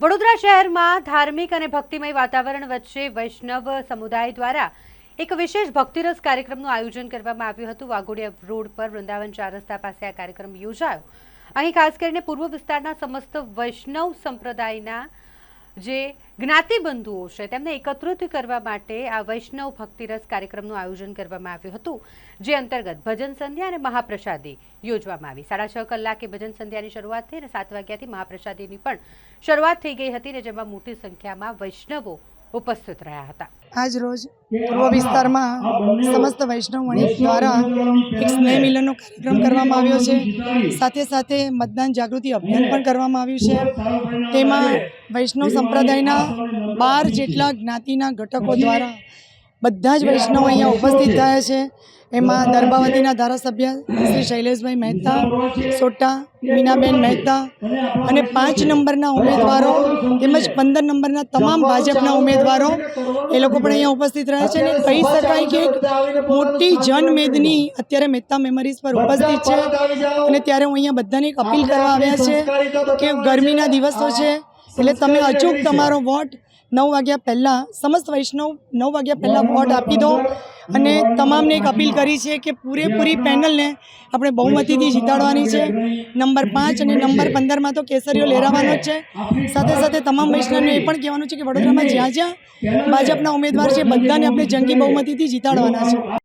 વડોદરા શહેરમાં ધાર્મિક અને ભક્તિમય વાતાવરણ વચ્ચે વૈષ્ણવ સમુદાય દ્વારા એક વિશેષ ભક્તિરસ કાર્યક્રમનું આયોજન કરવામાં આવ્યું હતું। વાઘોડિયા રોડ પર વૃંદાવન 4 રસ્તા પાસે આ કાર્યક્રમ યોજાયો। અહીં ખાસ કરીને પૂર્વ વિસ્તારના સમસ્ત વૈષ્ણવ સંપ્રદાયના જે જ્ઞાતિબંધુઓ છે તેમને એકત્રિત કરવા માટે આ વૈષ્ણવ ભક્તિરસ કાર્યક્રમનું આયોજન કરવામાં આવ્યું હતું, જે અંતર્ગત ભજન સંધ્યા અને મહાપ્રસાદી યોજવામાં આવી। 6:30 કલાકે ભજન સંધ્યાની શરૂઆત થઈ અને 7 વાગ્યાથી મહાપ્રસાદીની પણ શરૂઆત થઈ ગઈ હતી, જેમાં મોટી સંખ્યામાં વૈષ્ણવો ઉપસ્થિત રહ્યા હતા। આજ રોજ પૂર્વ વિસ્તારમાં સમસ્ત વૈષ્ણવ વણિક દ્વારા એક સ્નેહ મિલનનો કાર્યક્રમ કરવામાં આવ્યો છે। સાથે સાથે મતદાન જાગૃતિ અભિયાન પણ કરવામાં આવ્યું છે। તેમાં વૈષ્ણવ સંપ્રદાયના 12 જેટલા જ્ઞાતિના ઘટકો દ્વારા બધા જ વૈષ્ણવ અહીંયા ઉપસ્થિત થયા છે। એમાં દરબાવતીના ધારાસભ્ય શ્રી શૈલેષભાઈ મહેતા, સોટા મીનાબેન મહેતા અને 5 નંબરના ઉમેદવારો તેમજ 15 નંબરના તમામ ભાજપના ઉમેદવારો એ લોકો પણ અહીંયા ઉપસ્થિત રહ્યા છે। અને કહી શકાય કે એક મોટી જનમેદની અત્યારે મહેતા મેમરીઝ પર ઉપસ્થિત છે। અને ત્યારે હું અહીંયા બધાને એક અપીલ કરવા આવ્યા છે કે ગરમીના દિવસો છે, એટલે તમે અચૂક તમારો વોટ 9 વાગ્યા પહેલાં સમસ્ત વૈષ્ણવ 9 વાગ્યા પહેલાં વોટ આપી દો। અને તમામને એક અપીલ કરી છે કે પૂરેપૂરી પેનલને આપણે બહુમતીથી જીતાડવાની છે। નંબર 5 અને નંબર 15માં તો કેસરીઓ લહેરાવાનો જ છે। સાથે સાથે તમામ વૈષ્ણવને એ પણ કહેવાનું છે કે વડોદરામાં જ્યાં જ્યાં ભાજપના ઉમેદવાર છે બધાને આપણે જંગી બહુમતીથી જીતાડવાના છે।